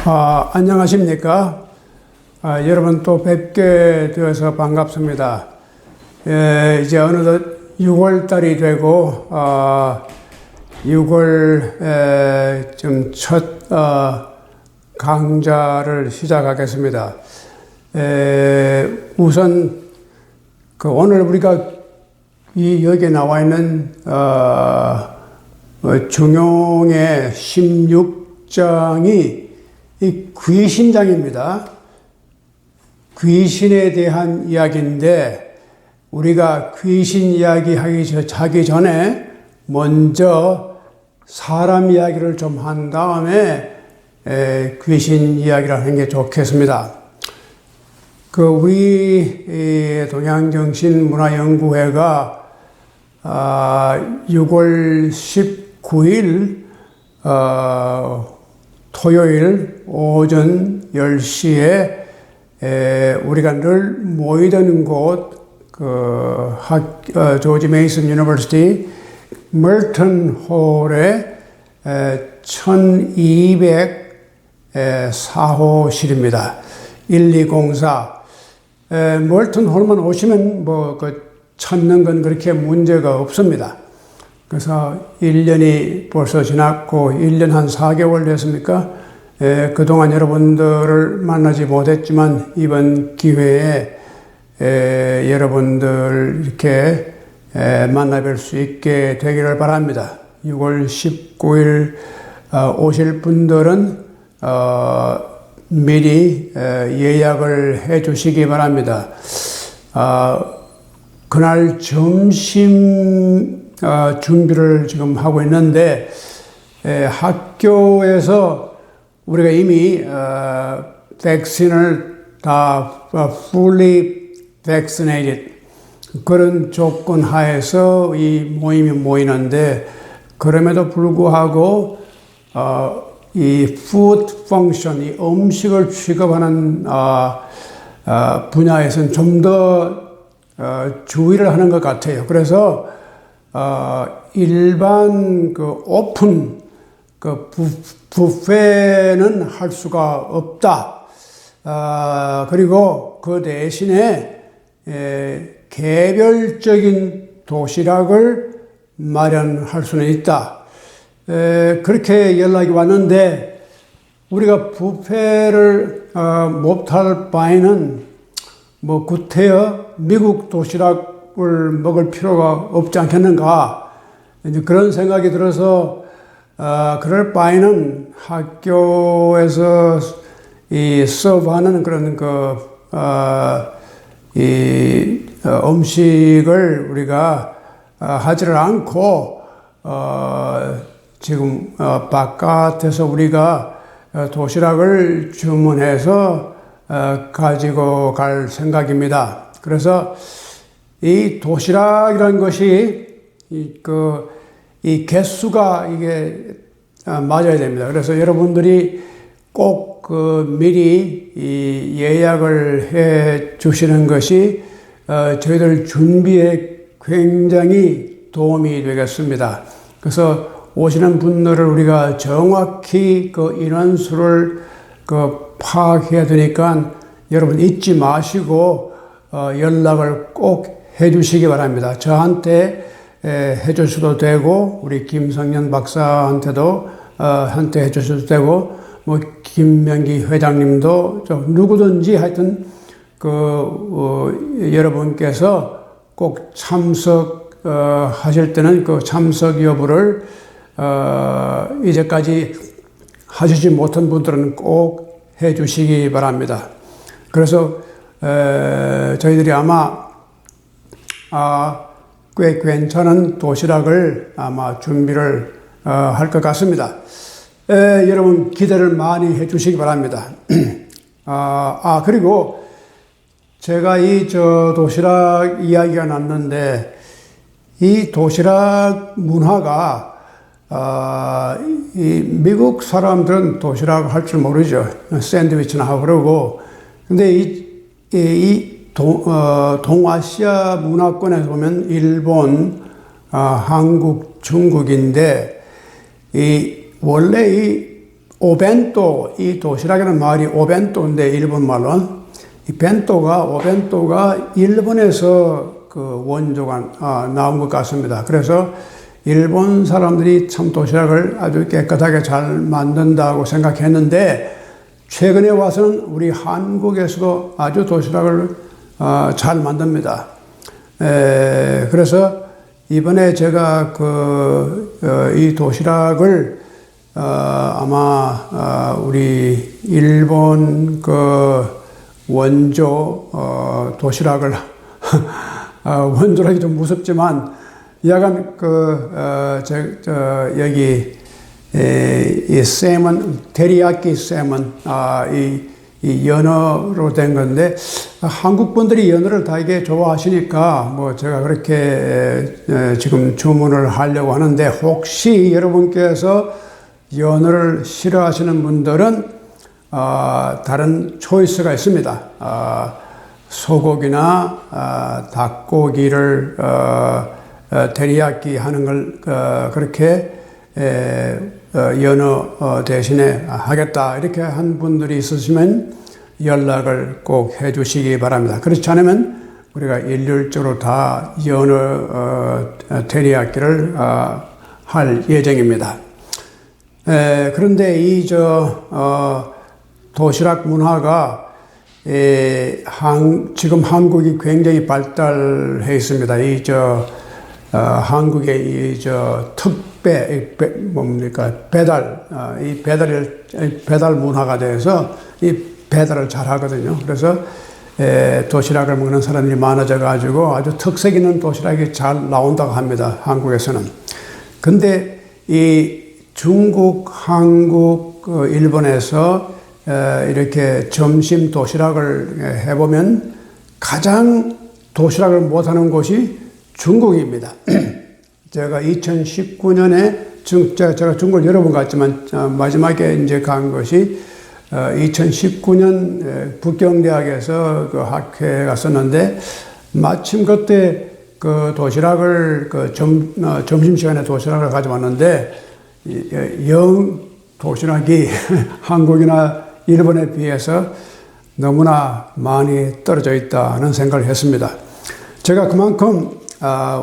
안녕하십니까? 여러분 또 뵙게 되어서 반갑습니다. 이제 어느덧 6월달이 되고, 6월 좀 첫 강좌를 시작하겠습니다. 우선 오늘 우리가 여기에 나와 있는 중용의 16장이 이 귀신장입니다. 귀신에 대한 이야기인데 우리가 귀신 이야기 하기 전에 먼저 사람 이야기를 좀 한 다음에 귀신 이야기를 하는 게 좋겠습니다. 우리 동양정신문화연구회가 6월 19일 토요일 오전 10시에 우리가 늘 모이던 곳 조지 메이슨 유니버시티 멀턴 홀의 1204호실입니다. 1204. 멀턴 홀만 오시면 찾는 건 그렇게 문제가 없습니다. 그래서 1년이 벌써 지났고 1년 한 4개월 됐습니까? 그동안 여러분들을 만나지 못했지만 이번 기회에 여러분들 이렇게 만나뵐 수 있게 되기를 바랍니다. 6월 19일 오실 분들은 미리 예약을 해 주시기 바랍니다. 그날 점심 준비를 지금 하고 있는데 학교에서 우리가 이미 백신을 다 fully vaccinated 그런 조건 하에서 이 모임이 모이는데 그럼에도 불구하고 이 food function, 이 음식을 취급하는 분야에서는 좀 더 주의를 하는 것 같아요. 그래서 일반 오픈 뷔페는 할 수가 없다. 그리고 그 대신에 개별적인 도시락을 마련할 수는 있다. 그렇게 연락이 왔는데 우리가 뷔페를 못할 바에는 구태여 미국 도시락을 먹을 필요가 없지 않겠는가. 이제 그런 생각이 들어서 그럴 바에는 학교에서 이 서브하는 그런 음식을 우리가 하지를 않고 지금 바깥에서 우리가 도시락을 주문해서 가지고 갈 생각입니다. 그래서 이 도시락이라는 것이 이 개수가 이게 맞아야 됩니다. 그래서 여러분들이 꼭 미리 이 예약을 해 주시는 것이 저희들 준비에 굉장히 도움이 되겠습니다. 그래서 오시는 분들을 우리가 정확히 인원수를 파악해야 되니까 여러분 잊지 마시고 연락을 꼭 해 주시기 바랍니다. 저한테 해 주셔도 되고 우리 김성년 박사한테도 한테 해 주셔도 되고 김명기 회장님도 누구든지 하여튼 여러분께서 꼭 참석하실 때는 참석 여부를 이제까지 하시지 못한 분들은 꼭 해 주시기 바랍니다. 그래서 저희들이 아마 꽤 괜찮은 도시락을 아마 준비를 할 것 같습니다. 여러분 기대를 많이 해 주시기 바랍니다. 그리고 제가 이 도시락 이야기가 났는데 이 도시락 문화가 이 미국 사람들은 도시락 할 줄 모르죠. 샌드위치나 하고 그러고. 근데 이 동아시아 문화권에서 보면 일본, 한국, 중국인데 원래 이 오벤또, 이 도시락이라는 말이 오벤또인데, 일본 말로. 오벤또가 일본에서 그 원조가 나온 것 같습니다. 그래서 일본 사람들이 참 도시락을 아주 깨끗하게 잘 만든다고 생각했는데, 최근에 와서는 우리 한국에서도 아주 도시락을 잘 만듭니다. 그래서 이번에 제가 이 도시락을 아마 우리 일본 원조 도시락을 원조라기 좀 무섭지만 약간 여기 이 쌤은 테리야끼 쌤은 이 연어로 된 건데, 한국 분들이 연어를 되게 좋아하시니까 뭐 제가 그렇게 지금 주문을 하려고 하는데, 혹시 여러분께서 연어를 싫어하시는 분들은 다른 초이스가 있습니다. 소고기나 닭고기를 테리야끼 하는 걸 그렇게 연어 대신에 하겠다 이렇게 한 분들이 있으시면 연락을 꼭 해주시기 바랍니다. 그렇지 않으면 우리가 일률적으로 다 연어 테리야끼를 할 예정입니다. 그런데 도시락 문화가 지금 한국이 굉장히 발달해 있습니다. 한국의 배달 문화가 돼서 이 배달을 잘 하거든요. 그래서 도시락을 먹는 사람들이 많아져 가지고 아주 특색 있는 도시락이 잘 나온다고 합니다. 한국에서는. 근데 이 중국, 한국, 일본에서 이렇게 점심 도시락을 해보면 가장 도시락을 못하는 곳이 중국입니다. 제가 2019년에 제가 중국을 여러 번 갔지만 마지막에 이제 간 것이 2019년 북경대학에서 그 학회에 갔었는데, 마침 그때 그 도시락을 점심시간에 도시락을 가져왔는데, 영 도시락이 한국이나 일본에 비해서 너무나 많이 떨어져 있다는 생각을 했습니다. 제가 그만큼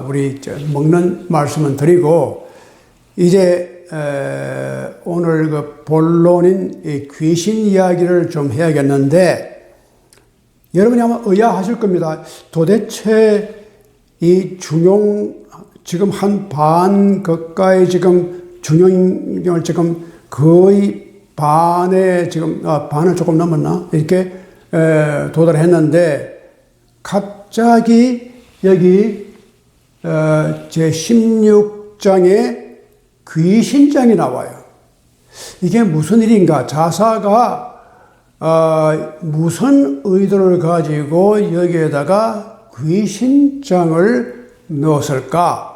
우리 먹는 말씀은 드리고, 이제 오늘 그 본론인 이 귀신 이야기를 좀 해야겠는데, 여러분이 아마 의아하실 겁니다. 도대체 이 지금 한 반 가까이 지금 중형을 지금 거의 반을 조금 넘었나? 이렇게 도달했는데, 갑자기 여기 제 16장에 귀신장이 나와요. 이게 무슨 일인가? 자사가 무슨 의도를 가지고 여기에다가 귀신장을 넣었을까?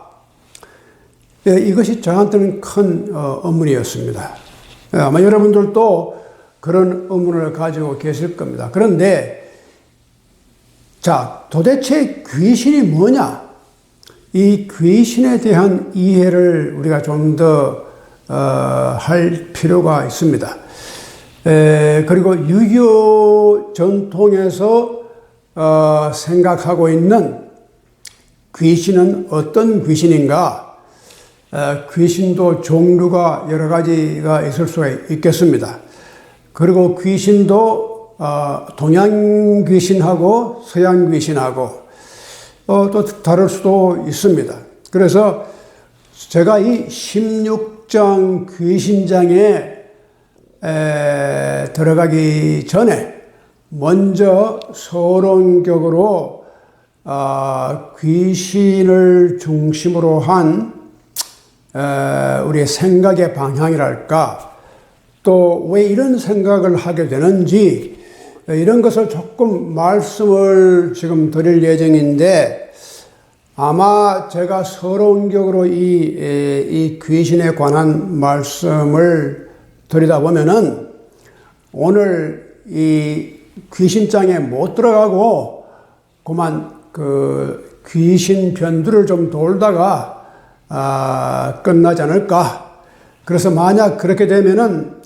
이것이 저한테는 큰 의문이었습니다. 아마 여러분들도 그런 의문을 가지고 계실 겁니다. 그런데 자, 도대체 귀신이 뭐냐? 이 귀신에 대한 이해를 우리가 좀 더 할 필요가 있습니다. 그리고 유교 전통에서 생각하고 있는 귀신은 어떤 귀신인가? 귀신도 종류가 여러 가지가 있을 수가 있겠습니다. 그리고 귀신도 동양 귀신하고 서양 귀신하고 또 다를 수도 있습니다. 그래서 제가 이 16장 귀신장에 들어가기 전에 먼저 서론격으로 귀신을 중심으로 한 우리의 생각의 방향이랄까, 또 왜 이런 생각을 하게 되는지, 이런 것을 조금 말씀을 지금 드릴 예정인데, 아마 제가 서론격으로 이 귀신에 관한 말씀을 드리다 보면은 오늘 이 귀신장에 못 들어가고 그만 그 귀신 변두를 좀 돌다가 끝나지 않을까. 그래서 만약 그렇게 되면은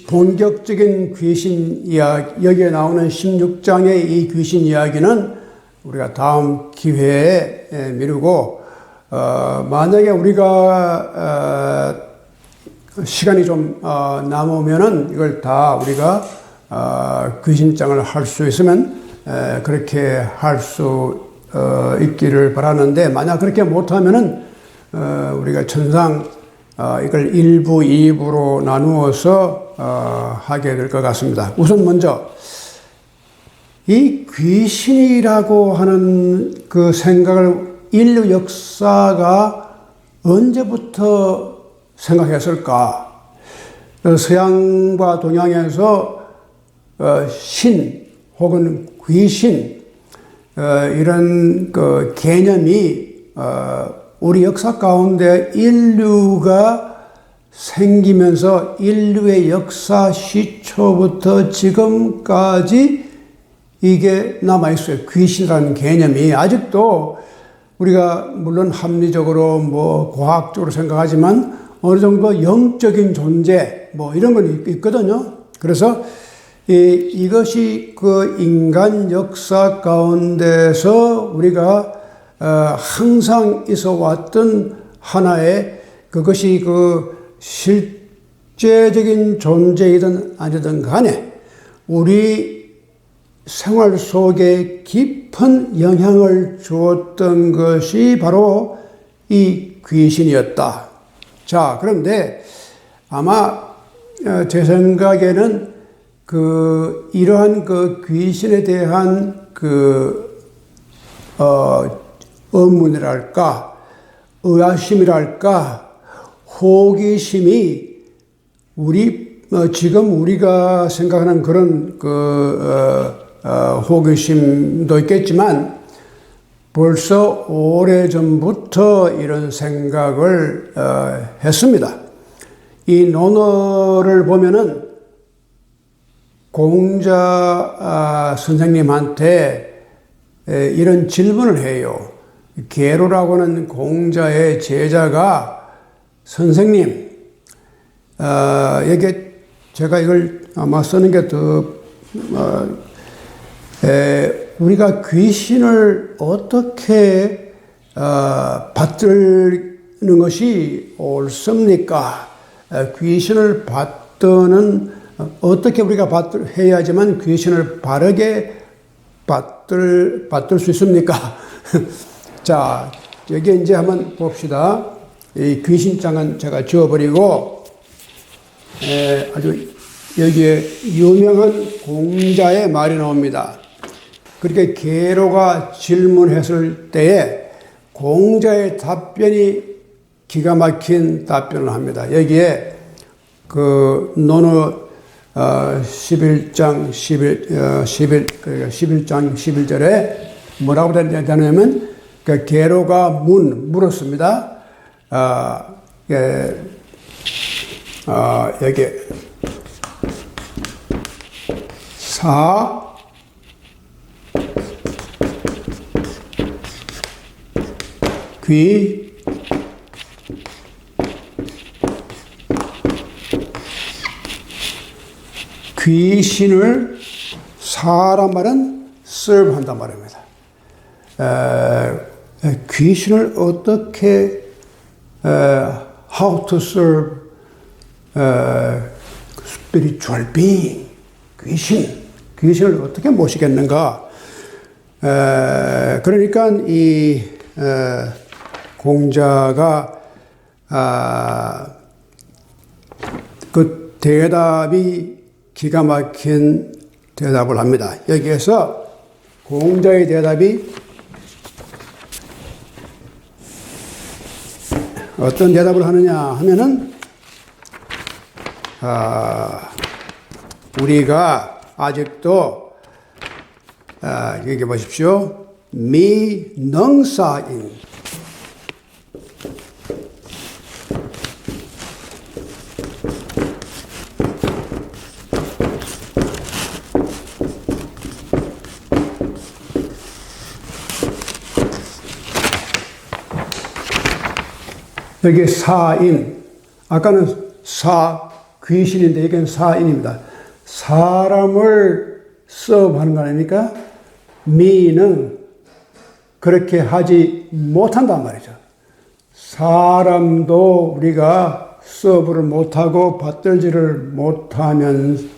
본격적인 귀신 이야기, 여기에 나오는 16장의 이 귀신 이야기는 우리가 다음 기회에 미루고, 만약에 우리가, 시간이 좀, 남으면은 이걸 다 우리가, 귀신장을 할 수 있으면, 그렇게 할 수, 있기를 바라는데, 만약 그렇게 못하면은, 우리가 천상, 이걸 1부, 2부로 나누어서 하게 될 것 같습니다. 우선 먼저 이 귀신이라고 하는 그 생각을 인류 역사가 언제부터 생각했을까? 서양과 동양에서 신 혹은 귀신 이런 그 개념이 우리 역사 가운데 인류가 생기면서 인류의 역사 시초부터 지금까지 이게 남아있어요. 귀신이라는 개념이 아직도 우리가 물론 합리적으로 뭐 과학적으로 생각하지만 어느 정도 영적인 존재 뭐 이런 건 있거든요. 그래서 이것이 그 인간 역사 가운데서 우리가 항상 있어 왔던 하나의 그것이 그 실제적인 존재이든 아니든 간에 우리 생활 속에 깊은 영향을 주었던 것이 바로 이 귀신이었다. 자, 그런데 아마 제 생각에는 이러한 그 귀신에 대한 의문이랄까, 의아심이랄까, 호기심이 지금 우리가 생각하는 그런 호기심도 있겠지만 벌써 오래전부터 이런 생각을 했습니다. 이 논어를 보면은 공자 선생님한테 이런 질문을 해요. 게로라고 하는 공자의 제자가 선생님, 이게 제가 이걸 아마 쓰는 게 더, 우리가 귀신을 어떻게 받드는 것이 옳습니까? 귀신을 받드는 어떻게 우리가 해야지만 귀신을 바르게 받들 수 있습니까? 자, 여기 이제 한번 봅시다. 이 귀신장은 제가 지워버리고, 아주 여기에 유명한 공자의 말이 나옵니다. 그렇게 게로가 질문했을 때에 공자의 답변이 기가 막힌 답변을 합니다. 여기에 논어 11장 11절에 뭐라고 되냐면 게로가 물었습니다. 여기 귀신을 사람 말은 serve 한단 말입니다. 귀신을 어떻게 how to serve spiritual being 귀신을 어떻게 모시겠는가? 그러니까 이 공자가 그 대답이 기가 막힌 대답을 합니다. 여기에서 공자의 대답이 어떤 대답을 하느냐 하면은 우리가 아직도 여기 보십시오. 미능사인 여기 사인, 아까는 귀신인데 이건 사인입니다. 사람을 서브하는 거 아닙니까? 미는 그렇게 하지 못한단 말이죠. 사람도 우리가 서브를 못하고 받들지를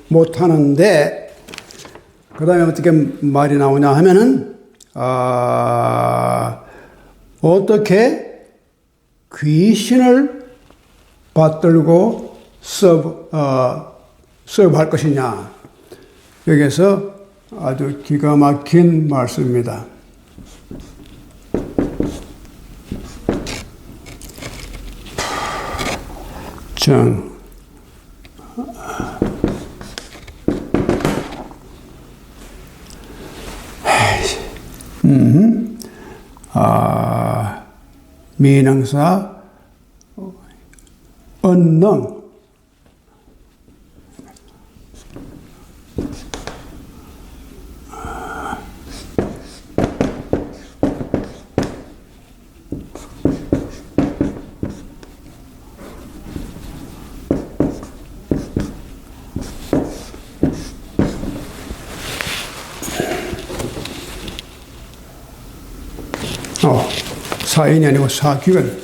못하는데, 그 다음에 어떻게 말이 나오냐 하면은, 어떻게 귀신을 받들고 서브할 것이냐. 여기서 아주 기가 막힌 말씀입니다. 미능사 언능 사인이 아니고 사귀건.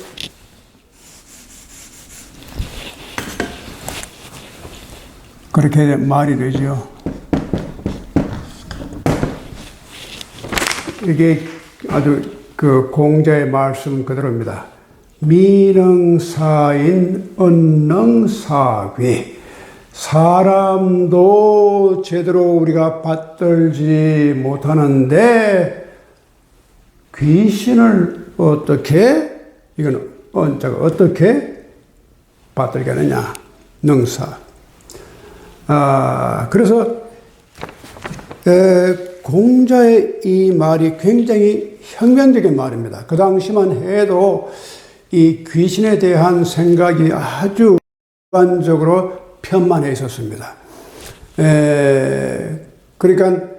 그렇게 말이 되죠. 이게 아주 그 공자의 말씀 그대로입니다. 미능사인 언능사귀. 사람도 제대로 우리가 받들지 못하는데 귀신을 어떻게 받들게 하느냐. 능사. 그래서 공자의 이 말이 굉장히 혁명적인 말입니다. 그 당시만 해도 이 귀신에 대한 생각이 아주 일반적으로 편만해 있었습니다. 그러니까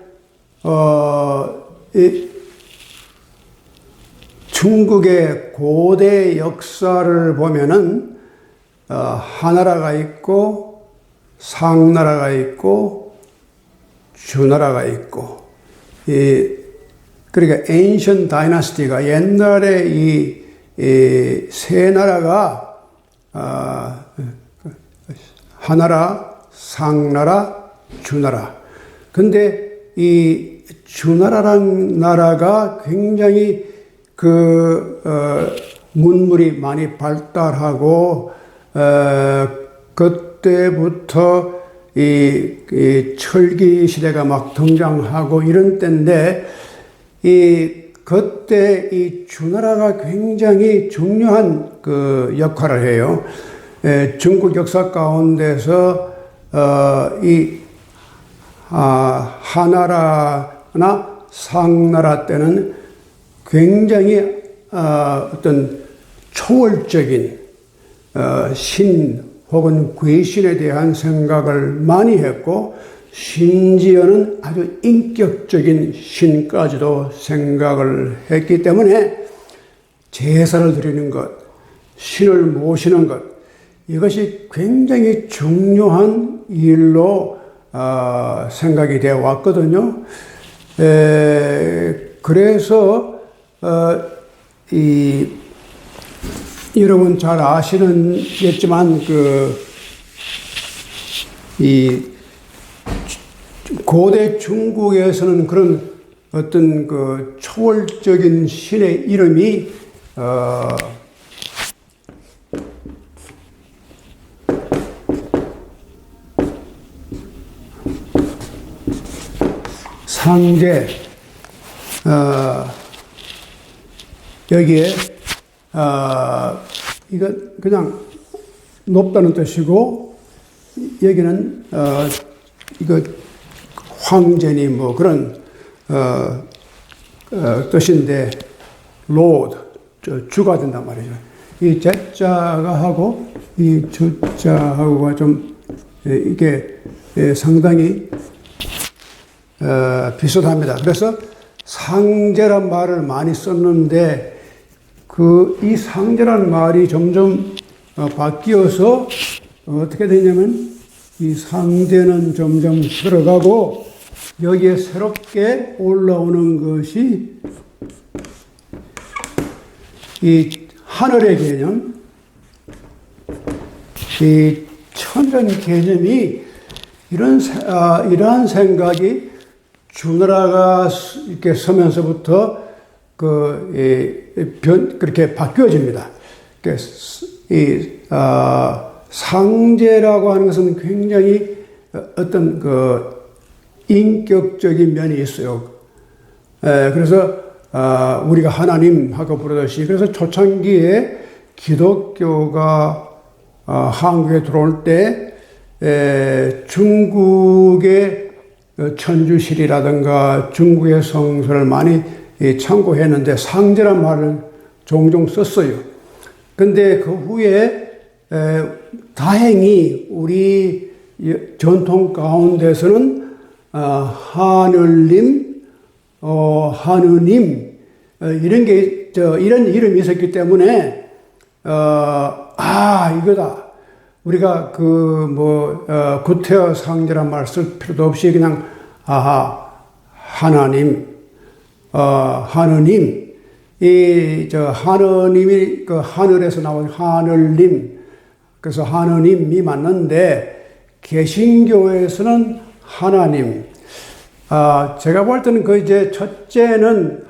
중국의 고대 역사를 보면은 하나라가 있고 상나라가 있고 주나라가 있고, 그러니까 Ancient Dynasty가 옛날에 이 세 나라가 하나라, 상나라, 주나라. 근데 이 주나라라는 나라가 굉장히 문물이 많이 발달하고, 그때부터 이 철기 시대가 막 등장하고 이런 때인데, 그때 이 주나라가 굉장히 중요한 역할을 해요. 중국 역사 가운데서, 하나라나 상나라 때는 굉장히, 어떤 초월적인, 신 혹은 귀신에 대한 생각을 많이 했고, 심지어는 아주 인격적인 신까지도 생각을 했기 때문에 제사를 드리는 것, 신을 모시는 것, 이것이 굉장히 중요한 일로 생각이 되어 왔거든요. 그래서 여러분 잘 아시는겠지만 고대 중국에서는 그런 어떤 초월적인 신의 이름이 상제, 여기에 이거 그냥 높다는 뜻이고, 여기는 이거 황제니 뭐 그런 뜻인데, 로드, 주가 된단 말이죠. 이 제자가 하고 이 주자하고가 좀 이게 상당히 비슷합니다. 그래서 상제란 말을 많이 썼는데, 이 상제란 말이 점점 바뀌어서 어떻게 되냐면 이 상제는 점점 들어가고 여기에 새롭게 올라오는 것이 이 하늘의 개념, 이 천이라는 개념이 이러한 생각이 주나라가 이렇게 서면서부터 그렇게 바뀌어집니다. 상제라고 하는 것은 굉장히 어떤 인격적인 면이 있어요. 그래서 우리가 하나님하고 부르듯이, 그래서 초창기에 기독교가 한국에 들어올 때 중국의 천주실이라든가 중국의 성서를 많이 참고했는데 상제란 말을 종종 썼어요. 근데 그 후에 다행히 우리 전통 가운데서는 하늘님, 하느님 이런 게 이런 이름이 있었기 때문에 이거다. 우리가 구태여 상제란 말 쓸 필요도 없이 그냥 하나님, 하느님, 하느님이 하늘에서 나온 하늘님, 그래서 하느님이 맞는데 개신교에서는 하나님. 제가 볼 때는 첫째는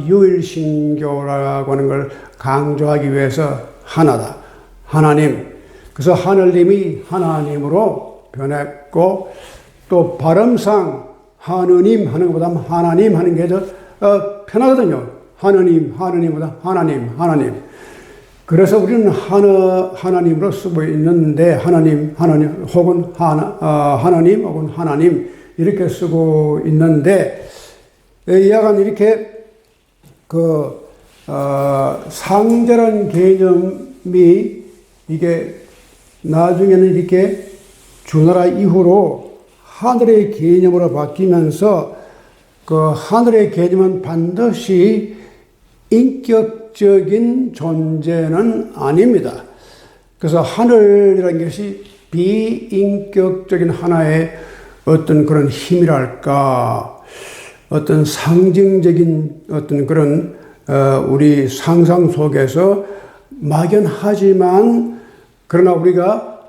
유일신교라고 하는 걸 강조하기 위해서 하나다. 하나님. 그래서 하늘님이 하나님으로 변했고, 또 발음상 하느님 하는 것보다 하나님 하는 게 더 편하거든요. 하느님보다 하나님. 그래서 우리는 하나님으로 쓰고 있는데, 하나님 혹은 하나님 혹은 하나님 이렇게 쓰고 있는데, 약간 이렇게 상제라는 개념이 이게 나중에는 이렇게 주나라 이후로 하늘의 개념으로 바뀌면서 하늘의 개념은 반드시 인격적인 존재는 아닙니다. 그래서 하늘이라는 것이 비인격적인 하나의 어떤 그런 힘이랄까, 어떤 상징적인 어떤 그런 우리 상상 속에서 막연하지만 그러나 우리가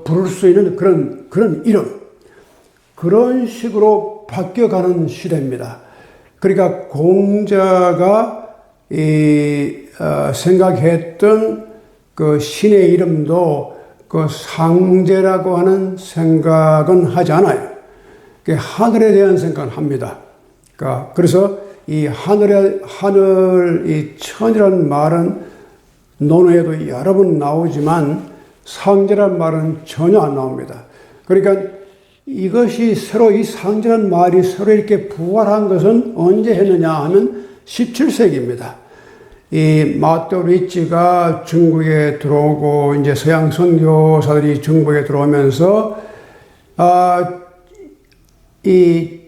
부를 수 있는 그런 이름, 그런 식으로 바뀌어가는 시대입니다. 그러니까 공자가 생각했던 신의 이름도 상제라고 하는 생각은 하지 않아요. 하늘에 대한 생각을 합니다. 그래서 이 하늘, 이 천이라는 말은 논어에도 여러 번 나오지만 상제란 말은 전혀 안 나옵니다. 그러니까 이것이 새로 이 상제란 말이 새로 이렇게 부활한 것은 언제 했느냐 하면 17세기입니다. 이 마테오 리치가 중국에 들어오고 이제 서양 선교사들이 중국에 들어오면서 이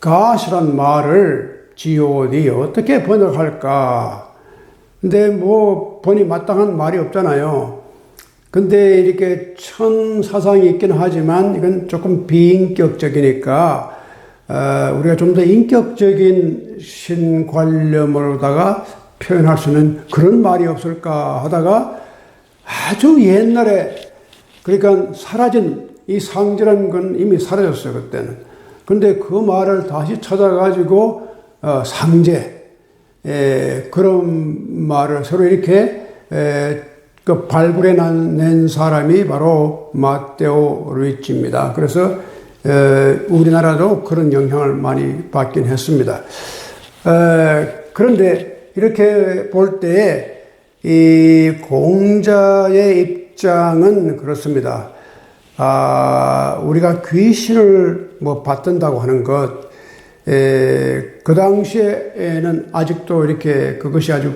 God이란 말을 G-O-D 어떻게 번역할까? 근데 번이 마땅한 말이 없잖아요. 근데 이렇게 천 사상이 있긴 하지만 이건 조금 비인격적이니까 우리가 좀 더 인격적인 신관념으로다가 표현할 수 있는 그런 말이 없을까 하다가 아주 옛날에, 그러니까 사라진 이 상제라는 건 이미 사라졌어요, 그때는. 근데 그 말을 다시 찾아가지고 상제, 그런 말을 서로 이렇게 발굴해낸 사람이 바로 마테오 리치입니다. 그래서 우리나라도 그런 영향을 많이 받긴 했습니다. 그런데 이렇게 볼 때 이 공자의 입장은 그렇습니다. 우리가 귀신을 받든다고 하는 것, 그 당시에는 아직도 이렇게 그것이 아주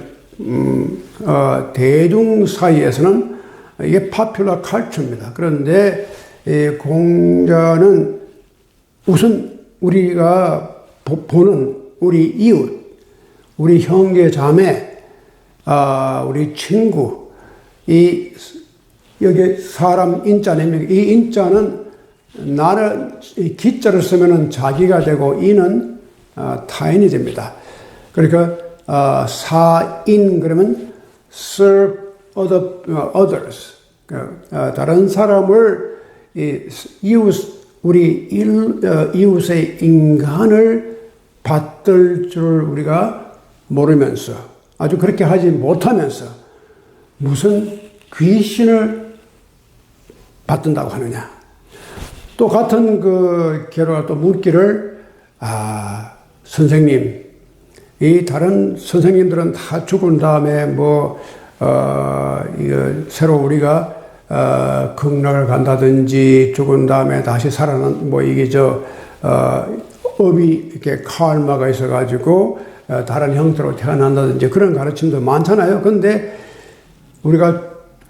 대중 사이에서는 이게 파퓰러 컬처입니다. 그런데 공자는 우선 우리가 보는 우리 이웃, 우리 형제 자매, 우리 친구, 여기 사람 인자는, 이 인자는 나는 이 기자를 쓰면은 자기가 되고 이는 타인이 됩니다. 그러니까 사인 그러면 serve others. 다른 사람을 우리 이웃의 인간을 받들 줄 우리가 모르면서 아주 그렇게 하지 못하면서 무슨 귀신을 받든다고 하느냐. 또 같은 그 게로가 또 묻기를 선생님, 이 다른 선생님들은 다 죽은 다음에 새로 우리가 극락을 간다든지 죽은 다음에 다시 살아난 업이 이렇게 카르마가 있어가지고 다른 형태로 태어난다든지 그런 가르침도 많잖아요. 그런데 우리가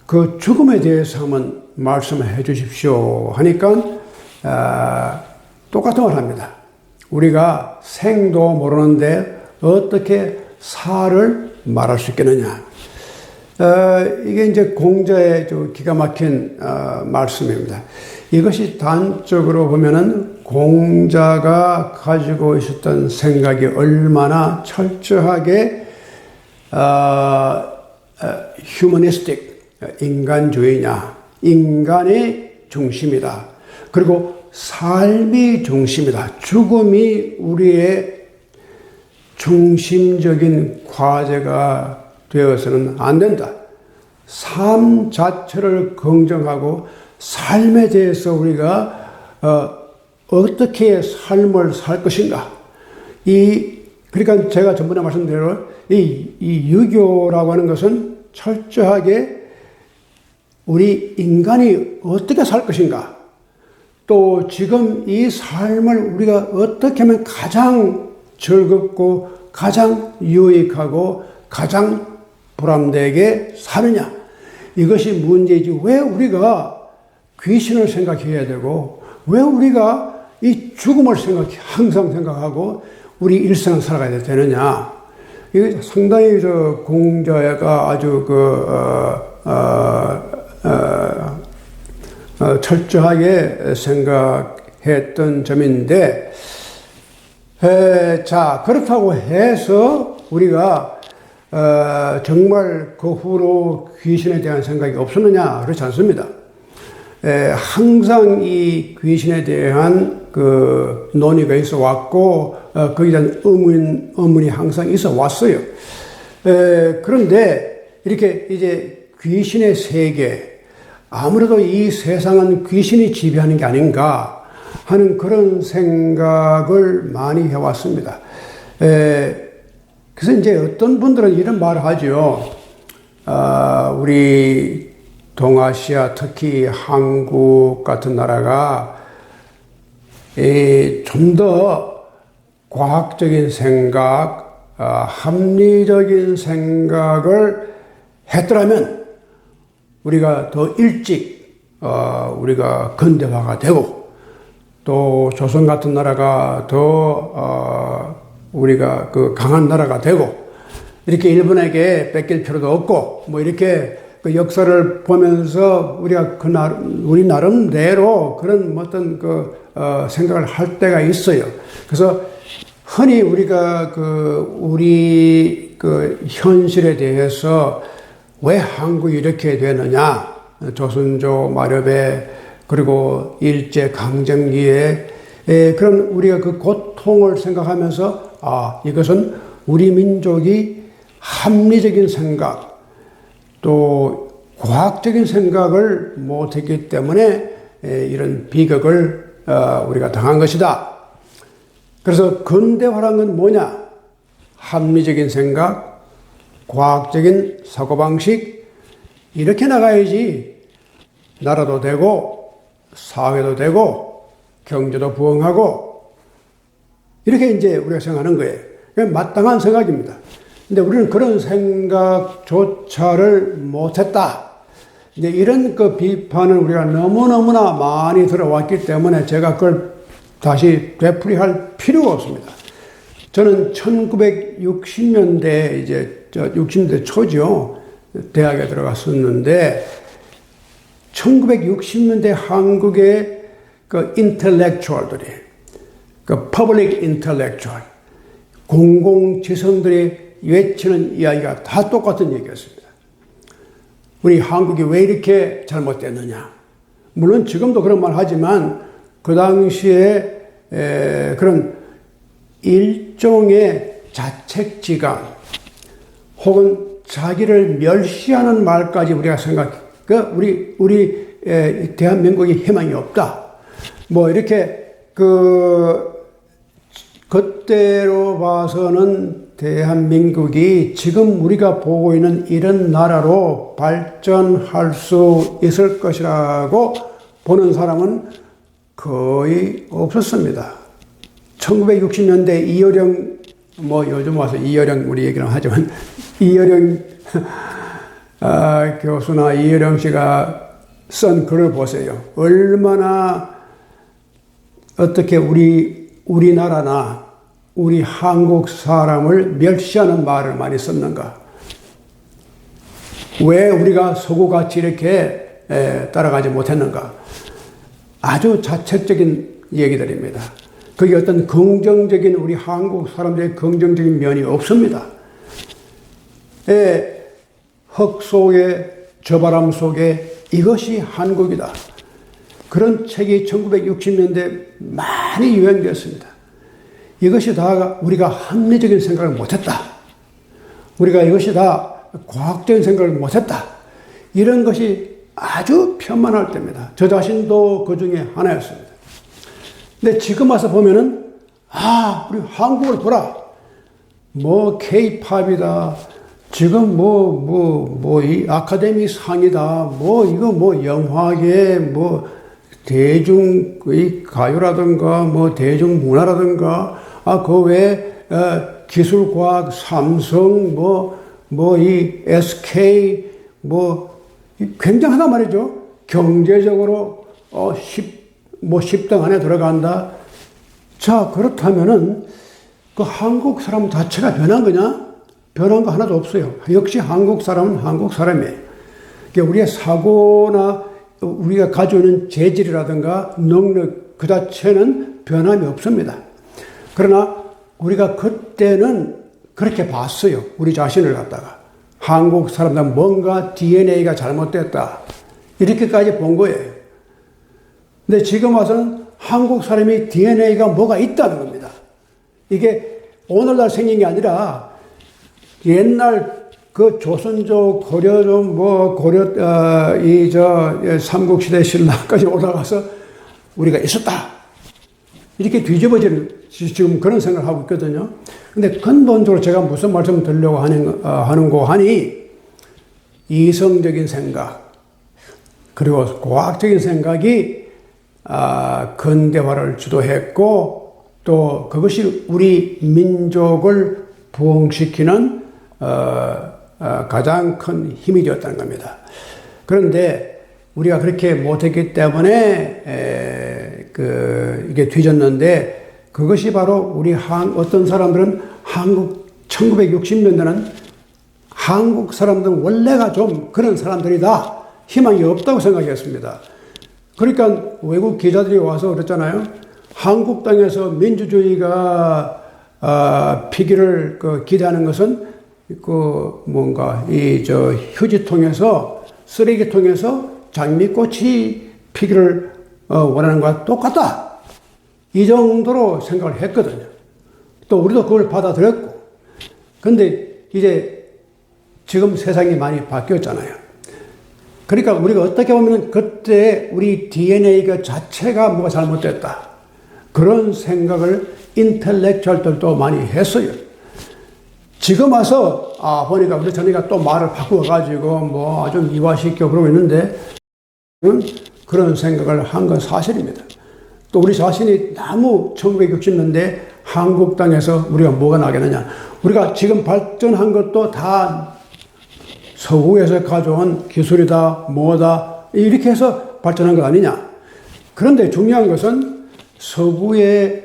그 죽음에 대해서 한번 말씀해 주십시오 하니까 똑같은 말 합니다. 우리가 생도 모르는데 어떻게 사를 말할 수 있겠느냐. 이게 이제 공자의 기가 막힌 말씀입니다. 이것이 단적으로 보면은 공자가 가지고 있었던 생각이 얼마나 철저하게 휴머니스틱, 인간주의냐, 인간의 중심이다. 그리고 삶이 중심이다. 죽음이 우리의 중심적인 과제가 되어서는 안 된다. 삶 자체를 긍정하고 삶에 대해서 우리가 어떻게 삶을 살 것인가. 그러니까 제가 전번에 말씀드린 대로 이 유교라고 하는 것은 철저하게 우리 인간이 어떻게 살 것인가. 또 지금 이 삶을 우리가 어떻게 하면 가장 즐겁고 가장 유익하고 가장 보람되게 사느냐. 이것이 문제이지 왜 우리가 귀신을 생각해야 되고 왜 우리가 이 죽음을 항상 생각하고 우리 일상을 살아가야 되느냐. 이게 상당히 공자가 아주 철저하게 생각했던 점인데, 자, 그렇다고 해서 우리가 정말 그 후로 귀신에 대한 생각이 없었느냐? 그렇지 않습니다. 항상 이 귀신에 대한 그 논의가 있어 왔고, 거기에 대한 의문이 항상 있어 왔어요. 그런데 이렇게 이제 귀신의 세계, 아무래도 이 세상은 귀신이 지배하는 게 아닌가 하는 그런 생각을 많이 해왔습니다. 그래서 이제 어떤 분들은 이런 말을 하죠. 우리 동아시아, 특히 한국 같은 나라가 좀 더 과학적인 생각, 합리적인 생각을 했더라면 우리가 더 일찍 우리가 근대화가 되고 또 조선 같은 나라가 더 우리가 그 강한 나라가 되고 이렇게 일본에게 뺏길 필요도 없고 이렇게 그 역사를 보면서 우리가 우리 나름대로 그런 어떤 생각을 할 때가 있어요. 그래서 흔히 우리가 우리 현실에 대해서 왜 한국이 이렇게 되느냐, 조선조 마렵에 그리고 일제 강점기에 그런 우리가 그 고통을 생각하면서 이것은 우리 민족이 합리적인 생각 또 과학적인 생각을 못했기 때문에 이런 비극을 우리가 당한 것이다. 그래서 근대화란 건 뭐냐? 합리적인 생각, 과학적인 사고방식 이렇게 나가야지 나라도 되고 사회도 되고 경제도 부흥하고 이렇게 이제 우리가 생각하는 거예요. 그게 마땅한 생각입니다. 근데 우리는 그런 생각조차를 못했다. 이제 이런 비판을 우리가 너무너무나 많이 들어왔기 때문에 제가 그걸 다시 되풀이할 필요가 없습니다. 저는 1960년대 이제 60년대 초죠. 대학에 들어갔었는데 1960년대 한국의 그 인텔렉추얼들이, 그 퍼블릭 인텔렉추얼, 공공지성들이 외치는 이야기가 다 똑같은 얘기였습니다. 우리 한국이 왜 이렇게 잘못됐느냐. 물론 지금도 그런 말 하지만 그 당시에 그런 일종의 자책지감 혹은 자기를 멸시하는 말까지 우리가 우리 대한민국이 희망이 없다. 뭐 이렇게 그때로 봐서는 대한민국이 지금 우리가 보고 있는 이런 나라로 발전할 수 있을 것이라고 보는 사람은 거의 없었습니다. 1960년대 이효령, 뭐 요즘 와서 이효령 우리 얘기는 하지만 이효령 교수나 이효령 씨가 쓴 글을 보세요. 얼마나 어떻게 우리나라나 우리 한국 사람을 멸시하는 말을 많이 썼는가. 왜 우리가 서구같이 이렇게 따라가지 못했는가. 아주 자책적인 얘기들입니다. 그게 어떤 긍정적인 우리 한국 사람들의 긍정적인 면이 없습니다. 흙 속에 저바람 속에 이것이 한국이다. 그런 책이 1960년대 많이 유행되었습니다. 이것이 다 우리가 합리적인 생각을 못했다. 우리가 이것이 다 과학적인 생각을 못했다. 이런 것이 아주 편만할 때입니다. 저 자신도 그 중에 하나였습니다. 근데 지금 와서 보면은, 우리 한국을 보라. 뭐, K-팝이다. 지금 이 아카데미 상이다. 이거 영화계, 대중의 가요라든가, 대중문화라든가, 그 외에, 기술과학, 삼성, 이 SK, 굉장하단 말이죠. 경제적으로, 10등 안에 들어간다. 자, 그렇다면은, 그 한국 사람 자체가 변한 거냐? 변한 거 하나도 없어요. 역시 한국 사람은 한국 사람이에요. 그러니까 우리의 사고나 우리가 가지고 있는 재질이라든가 능력 그 자체는 변함이 없습니다. 그러나 우리가 그때는 그렇게 봤어요. 우리 자신을 갖다가. 한국 사람들은 뭔가 DNA가 잘못됐다. 이렇게까지 본 거예요. 근데 지금 와서는 한국 사람이 DNA가 뭐가 있다는 겁니다. 이게 오늘날 생긴 게 아니라 옛날 그 조선조, 고려조, 삼국시대 신라까지 올라가서 우리가 있었다. 이렇게 뒤집어지는 지금 그런 생각을 하고 있거든요. 근데 근본적으로 제가 무슨 말씀을 드리려고 하는고 하니 이성적인 생각, 그리고 과학적인 생각이 근대화를 주도했고 또 그것이 우리 민족을 부흥시키는 가장 큰 힘이 되었다는 겁니다. 그런데 우리가 그렇게 못했기 때문에 이게 뒤졌는데 그것이 바로 우리 어떤 사람들은 1960년대는 한국 사람들은 원래가 좀 그런 사람들이다. 희망이 없다고 생각했습니다. 그러니까 외국 기자들이 와서 그랬잖아요. 한국 땅에서 민주주의가 피기를 기대하는 것은 휴지통에서 쓰레기통에서 장미꽃이 피기를 원하는 것과 똑같다. 이 정도로 생각을 했거든요. 또 우리도 그걸 받아들였고. 근데 이제 지금 세상이 많이 바뀌었잖아요. 그러니까 우리가 어떻게 보면 그때 우리 DNA가 자체가 뭐가 잘못됐다. 그런 생각을 인텔렉츄얼들도 많이 했어요. 지금 와서 보니까 우리 전이가 또 말을 바꾸어가지고 아주 미화시켜 그러고 있는데 그런 생각을 한 건 사실입니다. 또 우리 자신이 너무 1960년대 한국 땅에서 우리가 뭐가 나겠느냐. 우리가 지금 발전한 것도 다 서구에서 가져온 기술이다, 뭐다, 이렇게 해서 발전한 거 아니냐. 그런데 중요한 것은 서구의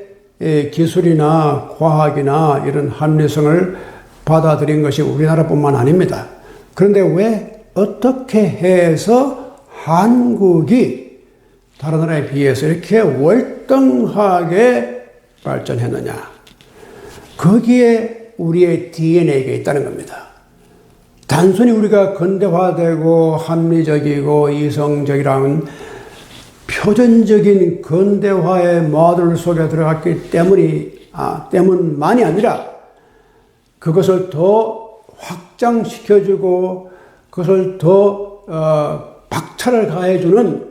기술이나 과학이나 이런 합리성을 받아들인 것이 우리나라뿐만 아닙니다. 그런데 왜 어떻게 해서 한국이 다른 나라에 비해서 이렇게 월등하게 발전했느냐? 거기에 우리의 DNA가 있다는 겁니다. 단순히 우리가 근대화되고 합리적이고 이성적이라는 표전적인 근대화의 모델 속에 들어갔기 때문만이 아니라 그것을 더 확장시켜주고 그것을 더 박차를 가해주는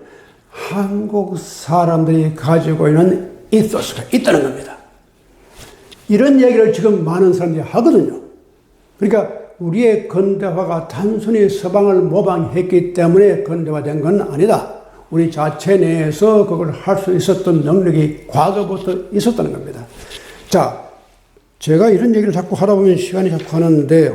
한국 사람들이 가지고 있는 이토스가 있다는 겁니다. 이런 얘기를 지금 많은 사람들이 하거든요. 그러니까 우리의 근대화가 단순히 서방을 모방했기 때문에 근대화된 건 아니다. 우리 자체 내에서 그걸 할 수 있었던 능력이 과거부터 있었다는 겁니다. 자, 제가 이런 얘기를 자꾸 하다 보면 시간이 자꾸 가는데,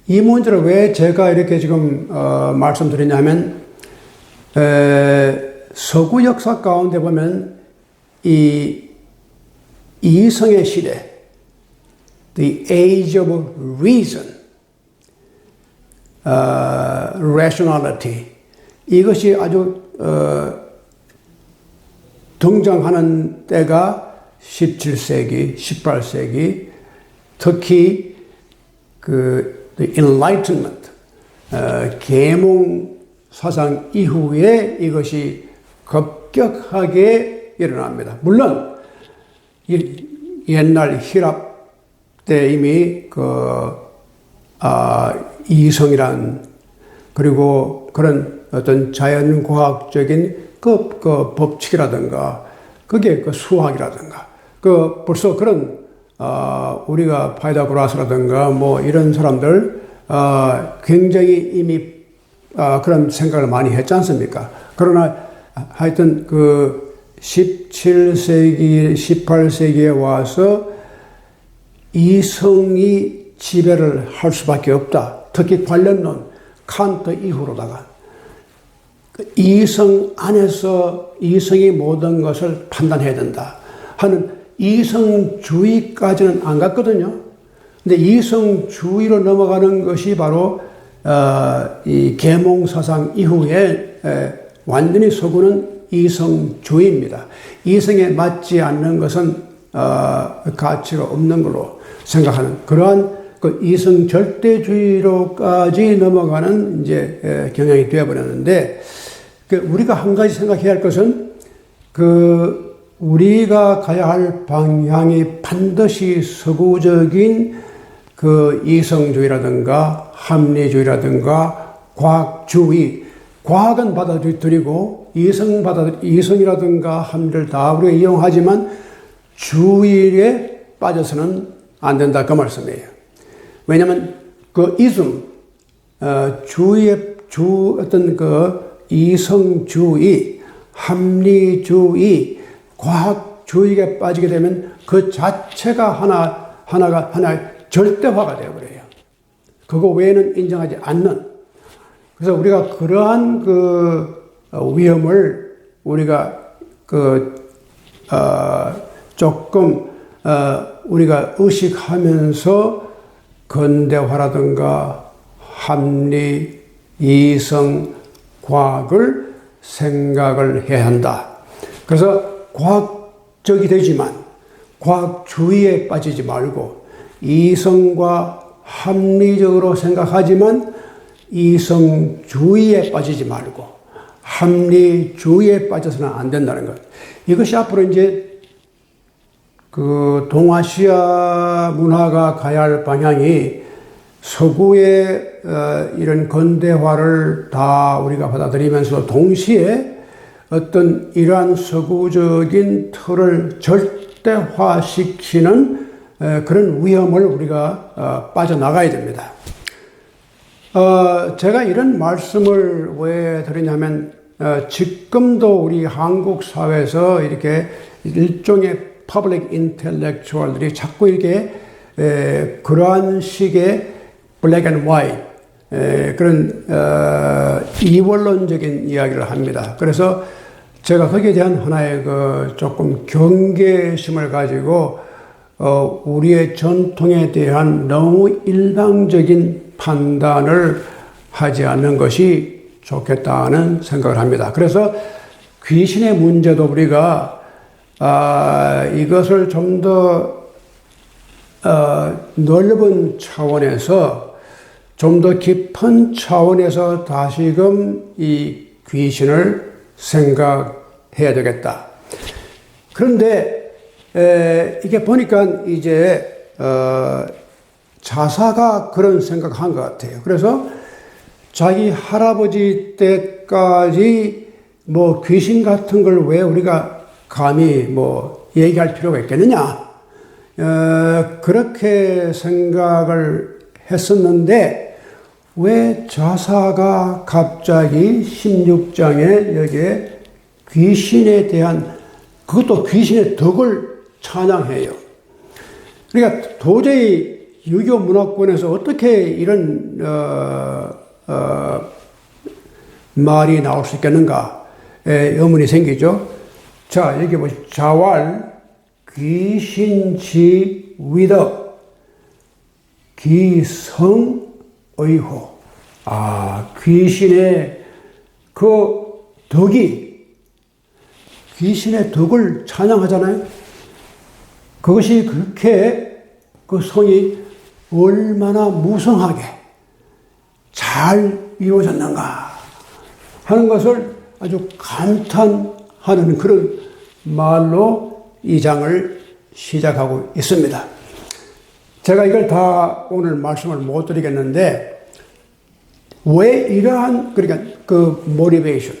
이 문제를 왜 제가 이렇게 지금 말씀드리냐면, 서구 역사 가운데 보면 이 이성의 시대, the age of reason, rationality, 이것이 아주 등장하는 때가 17세기, 18세기, 특히 the Enlightenment, 계몽 사상 이후에 이것이 급격하게 일어납니다. 물론 옛날 히랍 때 이미 이성이란 그리고 그런 어떤 자연과학적인 그 법칙이라든가 그게 수학이라든가 벌써 그런 우리가 파이다고라스라든가 뭐 이런 사람들 굉장히 이미 그런 생각을 많이 했지 않습니까? 그러나 하여튼 17세기, 18세기에 와서 이성이 지배를 할 수밖에 없다. 특히 관련론, 칸트 이후로다가 이성 안에서 이성이 모든 것을 판단해야 된다 하는 이성주의까지는 안 갔거든요. 근데 이성주의로 넘어가는 것이 바로 이 계몽사상 이후에 완전히 서구는 이성주의입니다. 이성에 맞지 않는 것은 가치가 없는 걸로 생각하는 그러한 이성 절대주의로까지 넘어가는 이제 경향이 되어버렸는데 우리가 한 가지 생각해야 할 것은 우리가 가야 할 방향이 반드시 서구적인 이성주의라든가 합리주의라든가 과학주의, 과학은 받아들이고 이성이라든가 합리를 다 우리가 이용하지만 주의에 빠져서는 안 된다 그 말씀이에요. 왜냐하면 어떤 이성주의, 합리주의, 과학주의에 빠지게 되면 그 자체가 하나의 절대화가 되어버려요. 그거 외에는 인정하지 않는. 그래서 우리가 그러한 위험을 우리가 조금 우리가 의식하면서 근대화라든가 합리, 이성, 과학을 생각을 해야 한다. 그래서 과학적이 되지만 과학주의에 빠지지 말고 이성과 합리적으로 생각하지만 이성주의에 빠지지 말고 합리주의에 빠져서는 안 된다는 것. 이것이 앞으로 이제 동아시아 문화가 가야 할 방향이 서구의 이런 근대화를 다 우리가 받아들이면서 동시에 어떤 이러한 서구적인 틀을 절대화시키는 그런 위험을 우리가 빠져나가야 됩니다. 제가 이런 말씀을 왜 드리냐면 지금도 우리 한국 사회에서 이렇게 일종의 퍼블릭 인텔렉츄얼들이 자꾸 이렇게 그러한 식의 블랙 앤 화이트 그런 이원론적인 이야기를 합니다. 그래서 제가 거기에 대한 하나의 조금 경계심을 가지고 우리의 전통에 대한 너무 일방적인 판단을 하지 않는 것이 좋겠다는 생각을 합니다. 그래서 귀신의 문제도 우리가 이것을 좀 더 넓은 차원에서 좀 더 깊은 차원에서 다시금 이 귀신을 생각해야 되겠다. 그런데 이게 보니까 이제 자사가 그런 생각한 것 같아요. 그래서 자기 할아버지 때까지 뭐 귀신 같은 걸 왜 우리가 감히 뭐 얘기할 필요가 있겠느냐. 그렇게 생각을 했었는데 왜 자사가 갑자기 16장에 여기에 귀신에 대한 그것도 귀신의 덕을 찬양해요. 그러니까 도저히 유교 문화권에서 어떻게 이런 말이 나올 수 있겠는가 의문이 생기죠. 자, 여기 보시죠. 자왈 귀신지 위덕 기성의호. 귀신의 그 덕이 귀신의 덕을 찬양하잖아요. 그것이 그렇게 그 성이 얼마나 무성하게 잘 이루어졌는가 하는 것을 아주 감탄하는 그런 말로 이 장을 시작하고 있습니다. 제가 이걸 다 오늘 말씀을 못 드리겠는데 왜 이러한 그러니까 그 모티베이션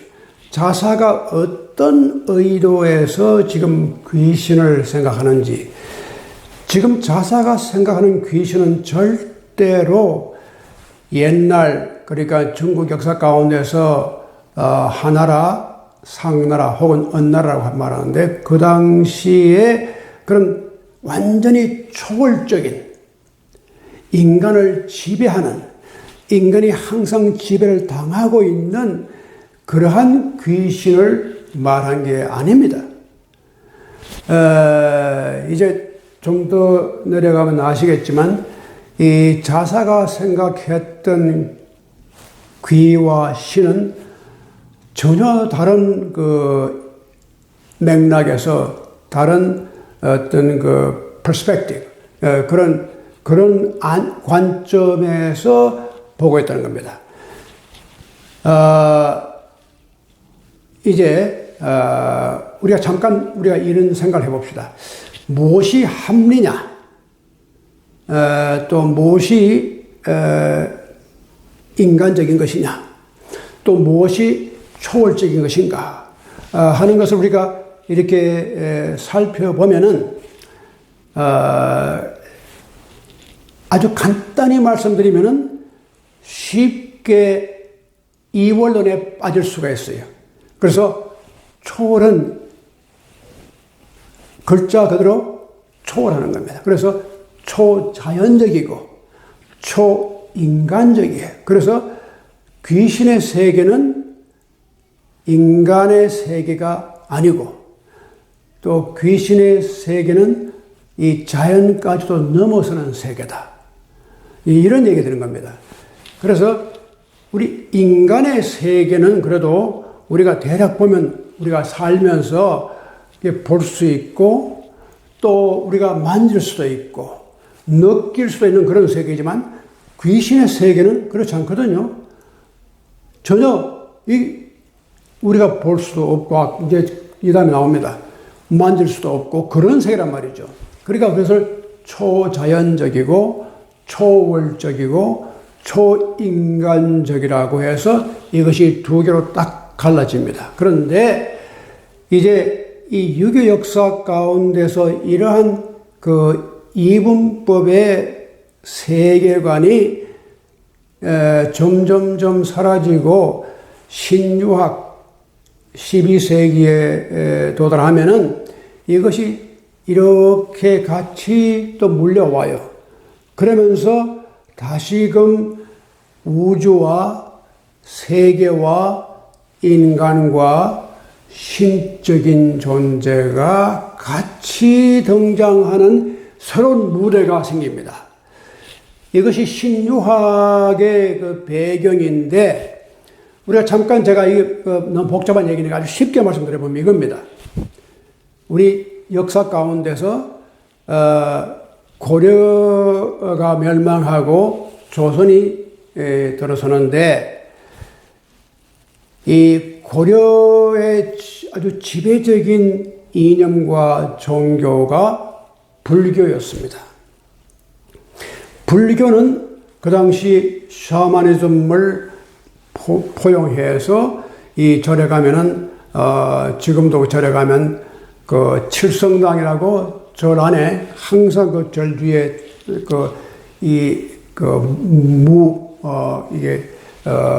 자사가 어떤 의도에서 지금 귀신을 생각하는지 지금 자사가 생각하는 귀신은 절대로 옛날 그러니까 중국 역사 가운데서 하나라 상나라 혹은 언나라라고 말하는데 그 당시에 그런 완전히 초월적인 인간을 지배하는 인간이 항상 지배를 당하고 있는 그러한 귀신을 말한 게 아닙니다. 이제 좀 더 내려가면 아시겠지만 이 자사가 생각했던 귀와 신은 전혀 다른 그 맥락에서 다른 어떤 그 perspective 그런 관점에서 보고 있다는 겁니다. 이제 우리가 잠깐 우리가 이런 생각을 해봅시다. 무엇이 합리냐? 또 무엇이 인간적인 것이냐? 또 무엇이 초월적인 것인가 하는 것을 우리가 이렇게 살펴보면은 아주 간단히 말씀드리면은 쉽게 이원론에 빠질 수가 있어요. 그래서 초월은 글자 그대로 초월하는 겁니다. 그래서 초자연적이고 초인간적이에요. 그래서 귀신의 세계는 인간의 세계가 아니고 또 귀신의 세계는 이 자연까지도 넘어서는 세계다. 이런 얘기 드는 겁니다. 그래서 우리 인간의 세계는 그래도 우리가 대략 보면 우리가 살면서 볼 수 있고 또 우리가 만질 수도 있고 느낄 수도 있는 그런 세계지만 귀신의 세계는 그렇지 않거든요. 전혀 우리가 볼 수도 없고 이제 이 다음에 나옵니다. 만질 수도 없고 그런 세계란 말이죠. 그러니까 그것을 초자연적이고 초월적이고 초인간적이라고 해서 이것이 두 개로 딱 갈라집니다. 그런데 이제 이 유교 역사 가운데서 이러한 그 이분법의 세계관이 점점점 사라지고 신유학 12세기에 도달하면은 이것이 이렇게 같이 또 물려와요. 그러면서 다시금 우주와 세계와 인간과 신적인 존재가 같이 등장하는 새로운 무대가 생깁니다. 이것이 신유학의 그 배경인데 우리가 잠깐 제가 너무 복잡한 얘기니까 아주 쉽게 말씀드려보면 이겁니다. 우리 역사 가운데서 고려가 멸망하고 조선이 들어서는데 이 고려의 아주 지배적인 이념과 종교가 불교였습니다. 불교는 그 당시 샤머니즘을 포용해서 이 절에 가면은 지금도 절에 가면 그 칠성당이라고 절 안에 항상 그 절 뒤에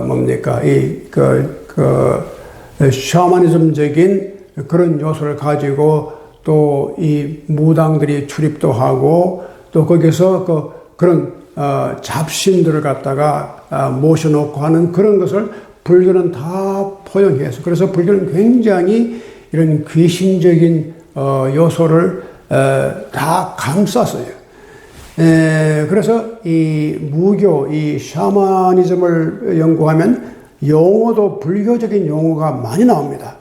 뭡니까 샤머니즘적인 그런 요소를 가지고 또 이 무당들이 출입도 하고 또 거기서 그런 잡신들을 갖다가 모셔놓고 하는 그런 것을 불교는 다 포용해서 그래서 불교는 굉장히 이런 귀신적인 요소를 다 감쌌어요. 그래서 이 무교, 이 샤머니즘을 연구하면 용어도 불교적인 용어가 많이 나옵니다.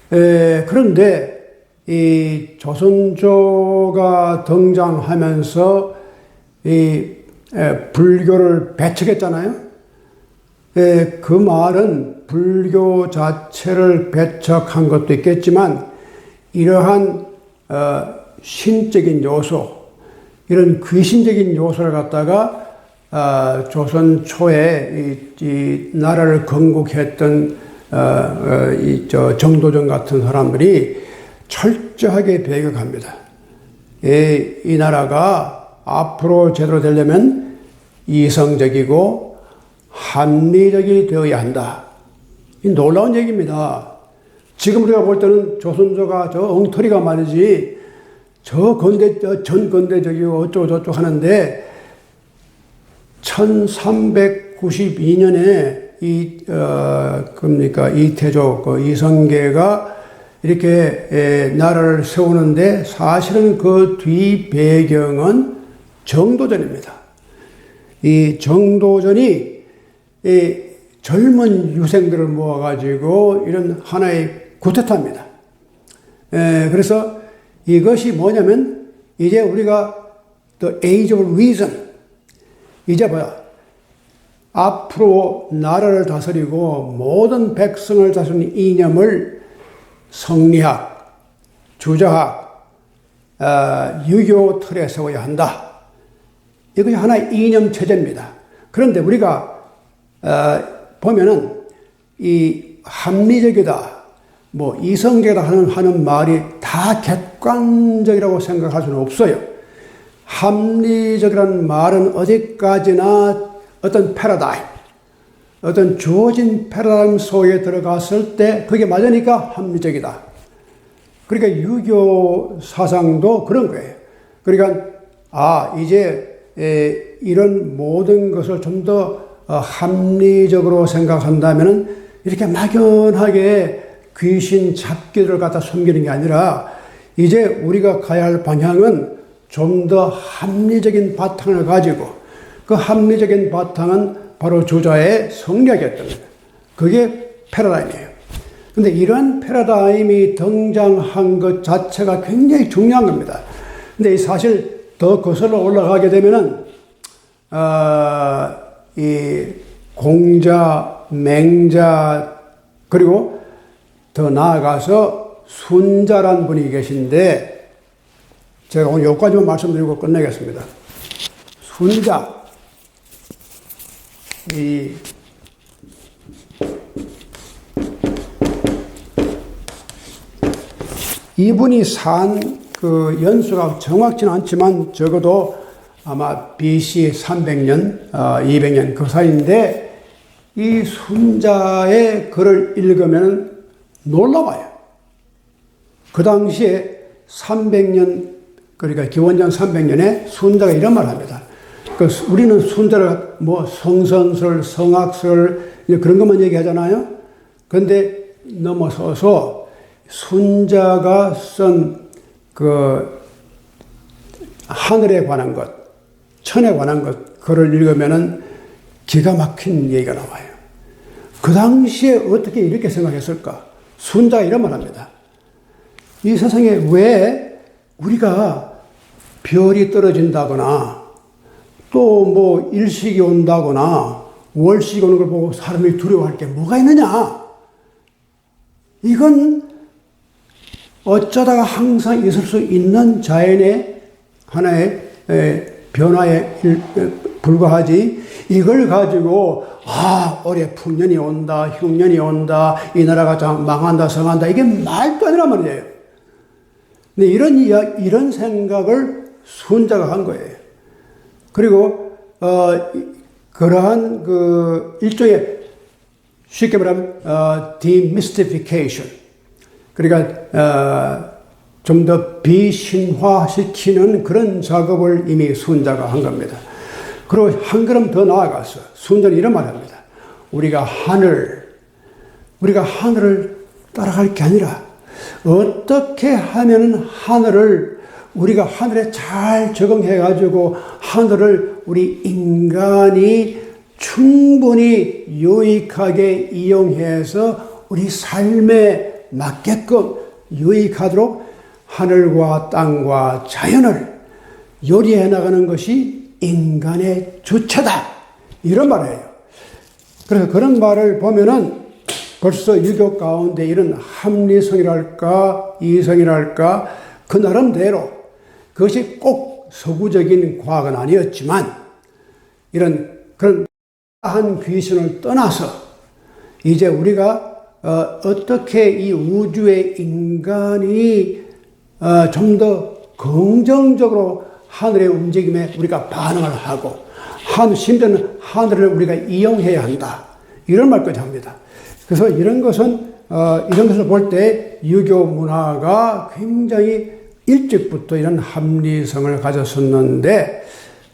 그런데 이 조선조가 등장하면서 이 불교를 배척했잖아요. 그 말은 불교 자체를 배척한 것도 있겠지만 이러한 신적인 요소, 이런 귀신적인 요소를 갖다가 조선 초에 이 나라를 건국했던 정도전 같은 사람들이 철저하게 배격합니다. 이 나라가 앞으로 제대로 되려면 이성적이고 합리적이 되어야 한다. 이 놀라운 얘기입니다. 지금 우리가 볼 때는 조선조가 저 엉터리가 말이지 전건대적이고 어쩌고저쩌고 하는데 1392년에 이태조 이성계가 이렇게 나라를 세우는데 사실은 그 뒤 배경은 정도전입니다. 이 정도전이 이 젊은 유생들을 모아가지고 이런 하나의 쿠데타입니다. 그래서 이것이 뭐냐면 이제 우리가 The Age of Reason, 이제 뭐야? 앞으로 나라를 다스리고 모든 백성을 다스리는 이념을 성리학, 주자학, 유교 틀에 세워야 한다. 이것이 하나의 이념 체제입니다. 그런데 우리가 보면은 이 합리적이다, 뭐 이성적이다 하는 말이 다 객관적이라고 생각할 수는 없어요. 합리적이라는 말은 어디까지나 어떤 패러다임, 어떤 주어진 패러다임 속에 들어갔을 때 그게 맞으니까 합리적이다. 그러니까 유교 사상도 그런 거예요. 그러니까 이제 이런 모든 것을 좀 더 합리적으로 생각한다면은 이렇게 막연하게 귀신 잡기를 갖다 숨기는 게 아니라 이제 우리가 가야 할 방향은 좀 더 합리적인 바탕을 가지고 그 합리적인 바탕은 바로 주자의 성리학이었던 거예요. 그게 패러다임이에요. 근데 이러한 패러다임이 등장한 것 자체가 굉장히 중요한 겁니다. 근데 사실 더 거슬러 올라가게 되면은, 이 공자, 맹자, 그리고 더 나아가서 순자란 분이 계신데, 제가 오늘 여기까지만 말씀드리고 끝내겠습니다. 순자. 이분이 산 그 연수가 정확치는 않지만 적어도 아마 BC 300년, 200년 그 사이인데 이 순자의 글을 읽으면 놀라워요. 그 당시에 300년, 그러니까 기원전 300년에 순자가 이런 말을 합니다. 우리는 순자를 뭐 성선설, 성악설 그런 것만 얘기하잖아요. 그런데 넘어서서 순자가 쓴 그 하늘에 관한 것, 천에 관한 것, 그걸 읽으면은 기가 막힌 얘기가 나와요. 그 당시에 어떻게 이렇게 생각했을까? 순자가 이런 말 합니다. 이 세상에 왜 우리가 별이 떨어진다거나 또 뭐 일식이 온다거나 월식이 오는 걸 보고 사람이 두려워할 게 뭐가 있느냐? 이건 어쩌다가 항상 있을 수 있는 자연의 하나의 변화에 불과하지, 이걸 가지고 올해 풍년이 온다, 흉년이 온다, 이 나라가 망한다, 성한다, 이게 말도 아니란 말이에요. 근데 이런 생각을 순자가 한 거예요. 그리고 그러한 그 일종의 쉽게 말하면 demystification, 그러니까 좀 더 비신화시키는 그런 작업을 이미 순자가 한 겁니다. 그리고 한 걸음 더 나아가서 순자는 이런 말을 합니다. 우리가 하늘을 따라갈 게 아니라 어떻게 하면 우리가 하늘에 잘 적응해가지고 하늘을 우리 인간이 충분히 유익하게 이용해서 우리 삶에 맞게끔 유익하도록 하늘과 땅과 자연을 요리해 나가는 것이 인간의 주체다, 이런 말이에요. 그래서 그런 말을 보면은 벌써 유교 가운데 이런 합리성이랄까 이성이랄까 그 나름대로, 그것이 꼭 서구적인 과학은 아니었지만 그런 한 귀신을 떠나서 이제 우리가 어떻게 이 우주의 인간이 좀 더 긍정적으로 하늘의 움직임에 우리가 반응을 하고 심지어는 하늘을 우리가 이용해야 한다, 이런 말까지 합니다. 그래서 이런 것을 볼 때 유교 문화가 굉장히 일찍부터 이런 합리성을 가졌었는데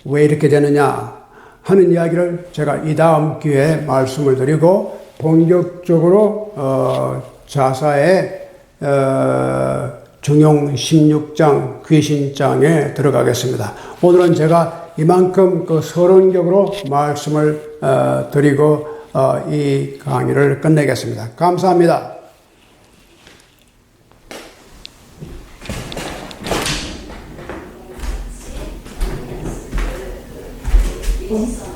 왜 이렇게 되느냐 하는 이야기를 제가 이 다음 기회에 말씀을 드리고 본격적으로 자사의 중용 16장 귀신장에 들어가겠습니다. 오늘은 제가 이만큼 그 서론격으로 말씀을 드리고 이 강의를 끝내겠습니다. 감사합니다. 네.